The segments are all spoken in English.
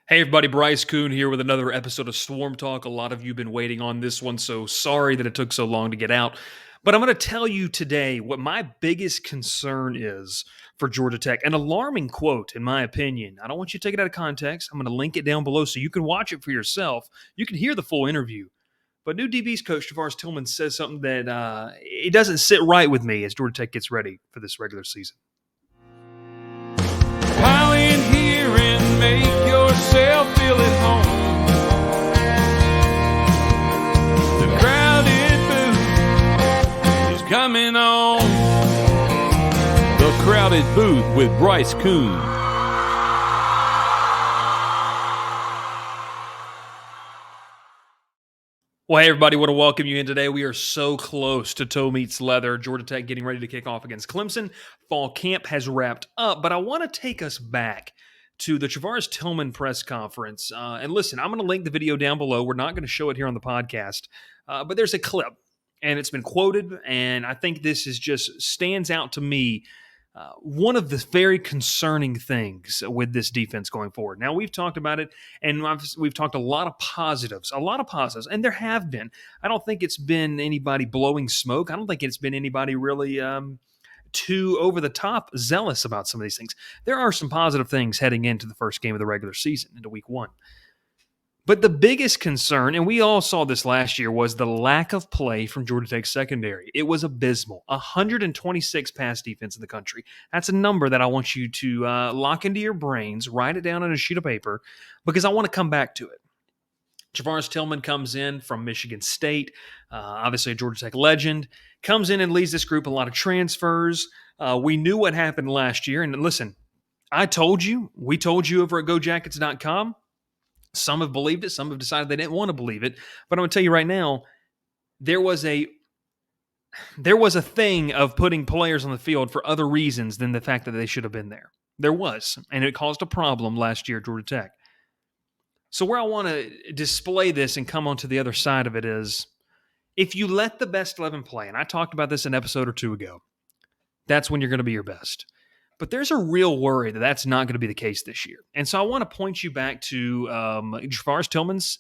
Hey everybody, Bryce Koon here with another episode of Swarm Talk. A lot of you have been waiting on this one, so sorry that it took so long to get out. But I'm going to tell you today what my biggest concern is for Georgia Tech. An alarming quote, in my opinion. I don't want you to take it out of context. I'm going to link it down below so you can watch it for yourself. You can hear the full interview. But new DB's coach, Javars Tillman, says something that it doesn't sit right with me as Georgia Tech gets ready for this regular season. Pile in here and make yourself feel at home. The crowded booth is coming on. The Crowded Booth with Bryce Koon. Well, hey, everybody, want to welcome you in today. We are so close to toe meets leather. Georgia Tech getting ready to kick off against Clemson. Fall camp has wrapped up, but I want to take us back to the Javars Tillman press conference. And listen, I'm going to link the video down below. We're not going to show it here on the podcast, but there's a clip, and it's been quoted, and I think this is just stands out to me. One of the very concerning things with this defense going forward. Now, we've talked about it, and we've talked a lot of positives, and there have been. I don't think it's been anybody blowing smoke. I don't think it's been anybody really too over-the-top zealous about some of these things. There are some positive things heading into the first game of the regular season, into week one. But the biggest concern, and we all saw this last year, was the lack of play from Georgia Tech's secondary. It was abysmal. 126 pass defense in the country. That's a number that I want you to lock into your brains, write it down on a sheet of paper, because I want to come back to it. Javars Tillman comes in from Michigan State, obviously a Georgia Tech legend, comes in and leads this group a lot of transfers. We knew what happened last year, and listen, we told you over at GoJackets.com. Some have believed it. Some have decided they didn't want to believe it. But I'm going to tell you right now, there was a thing of putting players on the field for other reasons than the fact that they should have been there. There was, and it caused a problem last year at Georgia Tech. So where I want to display this and come onto the other side of it is, if you let the best 11 play, and I talked about this an episode or two ago, that's when you're going to be your best. But there's a real worry that that's not going to be the case this year. And so I want to point you back to Javars Tillman's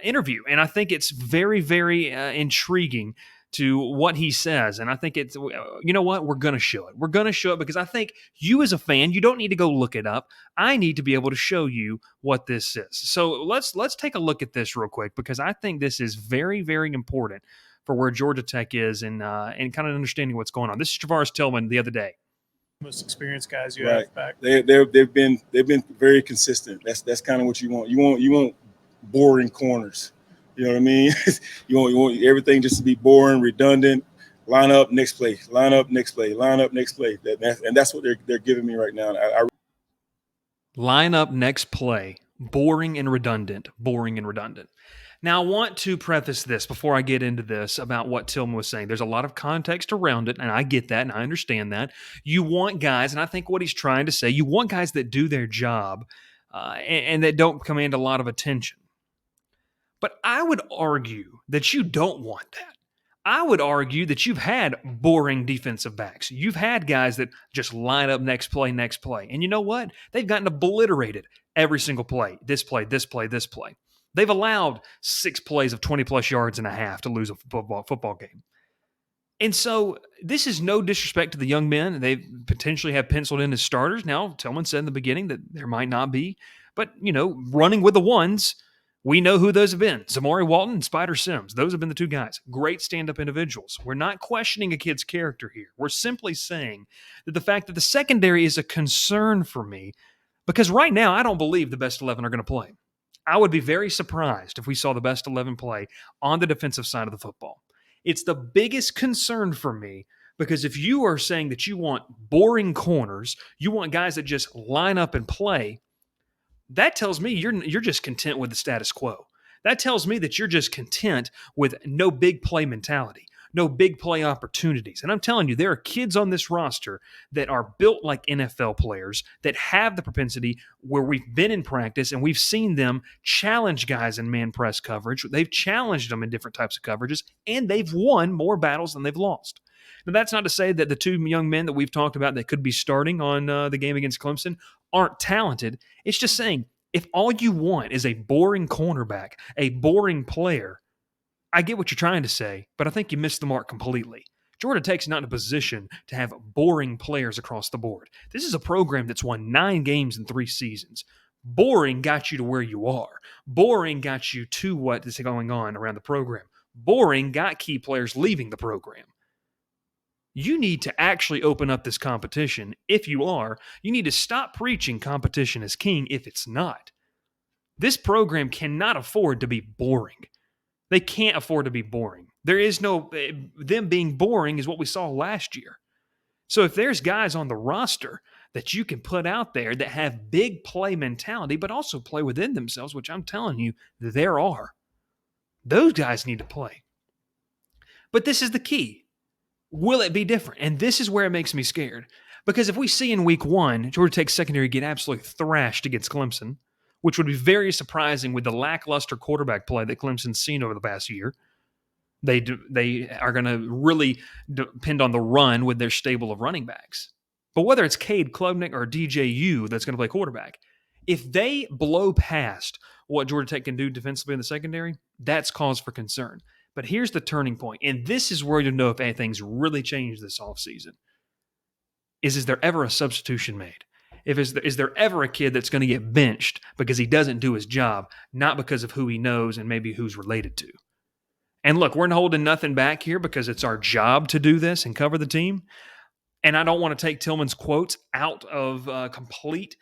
interview. And I think it's very, very intriguing to what he says. And I think it's, you know what? We're going to show it. We're going to show it because I think you as a fan, you don't need to go look it up. I need to be able to show you what this is. So let's take a look at this real quick, because I think this is very, very important for where Georgia Tech is and kind of understanding what's going on. This is Javars Tillman the other day. Most experienced guys you have back. They've been very consistent. That's kind of what you want. You want boring corners. You know what I mean? you want everything just to be boring, redundant. Line up, next play. Line up, next play. Line up, next play. And that's what they're giving me right now. Line up, next play. Boring and redundant. Boring and redundant. Now, I want to preface this before I get into this about what Tillman was saying. There's a lot of context around it, and I get that, and I understand that. You want guys, and I think what he's trying to say, you want guys that do their job and that don't command a lot of attention. But I would argue that you don't want that. I would argue that you've had boring defensive backs. You've had guys that just line up next play, next play. And you know what? They've gotten obliterated every single play. This play, this play, this play. They've allowed 6 plays of 20-plus yards and a half to lose a football game. And so this is no disrespect to the young men. They potentially have penciled in as starters. Now, Tillman said in the beginning that there might not be. But, running with the ones, we know who those have been. Zamari Walton and Spider Sims. Those have been the two guys. Great stand-up individuals. We're not questioning a kid's character here. We're simply saying that the fact that the secondary is a concern for me, because right now I don't believe the best 11 are going to play. I would be very surprised if we saw the best 11 play on the defensive side of the football. It's the biggest concern for me, because if you are saying that you want boring corners, you want guys that just line up and play, that tells me you're just content with the status quo. That tells me that you're just content with no big play mentality, no big play opportunities. And I'm telling you, there are kids on this roster that are built like NFL players that have the propensity where we've been in practice and we've seen them challenge guys in man press coverage. They've challenged them in different types of coverages, and they've won more battles than they've lost. Now, that's not to say that the two young men that we've talked about that could be starting on the game against Clemson aren't talented. It's just saying If all you want is a boring cornerback, a boring player, I get what you're trying to say, but I think you missed the mark completely. Georgia Tech's not in a position to have boring players across the board. This is a program that's won 9 games in 3 seasons. Boring got you to where you are. Boring got you to what is going on around the program. Boring got key players leaving the program. You need to actually open up this competition. If you are, you need to stop preaching competition is king if it's not. This program cannot afford to be boring. They can't afford to be boring. There is no, them being boring is what we saw last year. So if there's guys on the roster that you can put out there that have big play mentality, but also play within themselves, which I'm telling you, there are, those guys need to play. But this is the key. Will it be different? And this is where it makes me scared. Because if we see in week 1, Georgia Tech secondary get absolutely thrashed against Clemson, which would be very surprising with the lackluster quarterback play that Clemson's seen over the past year. They are going to really depend on the run with their stable of running backs. But whether it's Cade Klubnik or DJU that's going to play quarterback, if they blow past what Georgia Tech can do defensively in the secondary, that's cause for concern. But here's the turning point, and this is where you'll know if anything's really changed this offseason. Is there ever a substitution made? Is there ever a kid that's going to get benched because he doesn't do his job, not because of who he knows and maybe who's related to? And look, we're holding nothing back here because it's our job to do this and cover the team. And I don't want to take Tillman's quotes out of complete,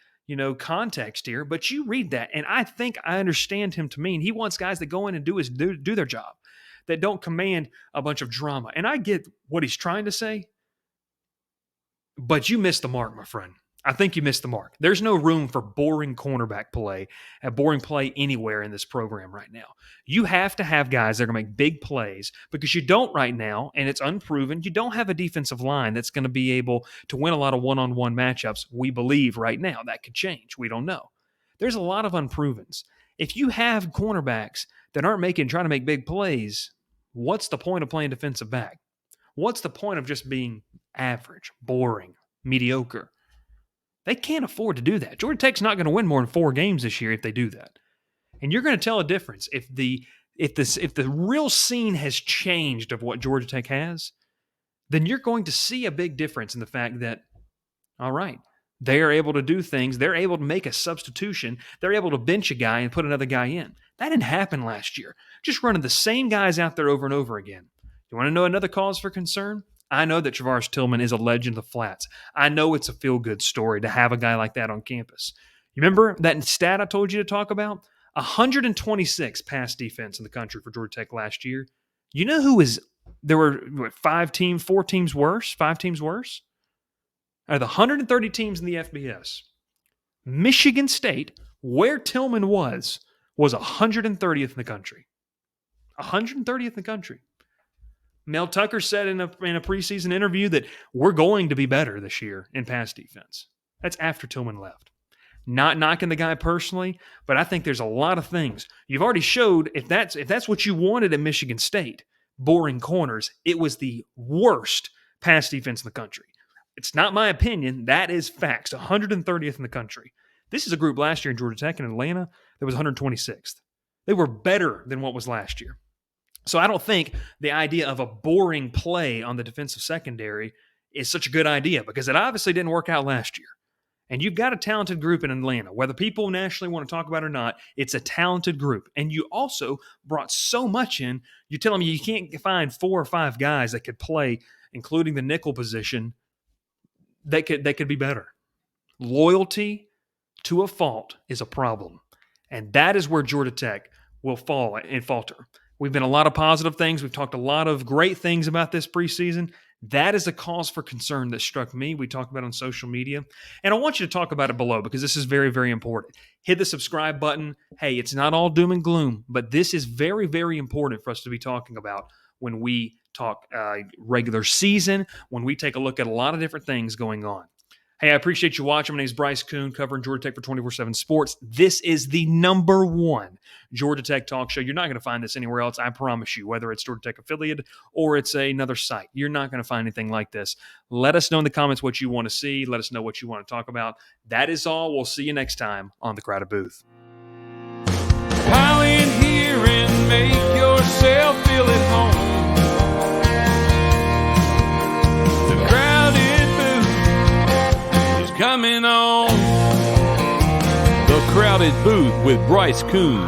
context here, but you read that, and I think I understand him to mean he wants guys that go in and do their job, that don't command a bunch of drama. And I get what he's trying to say, but you missed the mark, my friend. I think you missed the mark. There's no room for boring cornerback play and boring play anywhere in this program right now. You have to have guys that are going to make big plays because you don't right now, and it's unproven, you don't have a defensive line that's going to be able to win a lot of one-on-one matchups, we believe right now. That could change. We don't know. There's a lot of unprovens. If you have cornerbacks that aren't trying to make big plays, what's the point of playing defensive back? What's the point of just being average, boring, mediocre? They can't afford to do that. Georgia Tech's not going to win more than 4 games this year if they do that. And you're going to tell a difference if the real scene has changed of what Georgia Tech has, then you're going to see a big difference in the fact that, all right, they are able to do things. They're able to make a substitution. They're able to bench a guy and put another guy in. That didn't happen last year. Just running the same guys out there over and over again. You want to know another cause for concern? I know that Travaris Tillman is a legend of the flats. I know it's a feel-good story to have a guy like that on campus. You remember that stat I told you to talk about? 126 pass defense in the country for Georgia Tech last year. You know who was – there were 4 teams worse? 5 teams worse? Out of the 130 teams in the FBS, Michigan State, where Tillman was 130th in the country. 130th in the country. Mel Tucker said in a preseason interview that we're going to be better this year in pass defense. That's after Tillman left. Not knocking the guy personally, but I think there's a lot of things. You've already showed if that's what you wanted at Michigan State, boring corners, it was the worst pass defense in the country. It's not my opinion. That is facts. 130th in the country. This is a group last year in Georgia Tech and Atlanta that was 126th. They were better than what was last year. So I don't think the idea of a boring play on the defensive secondary is such a good idea because it obviously didn't work out last year. And you've got a talented group in Atlanta. Whether people nationally want to talk about it or not, it's a talented group. And you also brought so much in. You're telling me you can't find 4 or 5 guys that could play, including the nickel position, that could be better. Loyalty to a fault is a problem. And that is where Georgia Tech will fall and falter. We've been a lot of positive things. We've talked a lot of great things about this preseason. That is a cause for concern that struck me. We talked about it on social media. And I want you to talk about it below because this is very, very important. Hit the subscribe button. Hey, it's not all doom and gloom, but this is very, very important for us to be talking about when we talk regular season, when we take a look at a lot of different things going on. Hey, I appreciate you watching. My name is Bryce Koon, covering Georgia Tech for 24/7 Sports. This is the #1 Georgia Tech talk show. You're not going to find this anywhere else, I promise you, whether it's Georgia Tech affiliate or it's another site. You're not going to find anything like this. Let us know in the comments what you want to see. Let us know what you want to talk about. That is all. We'll see you next time on The Crowded Booth. make yourself feel at home. The crowded booth is coming on. The Crowded Booth with Bryce Koon.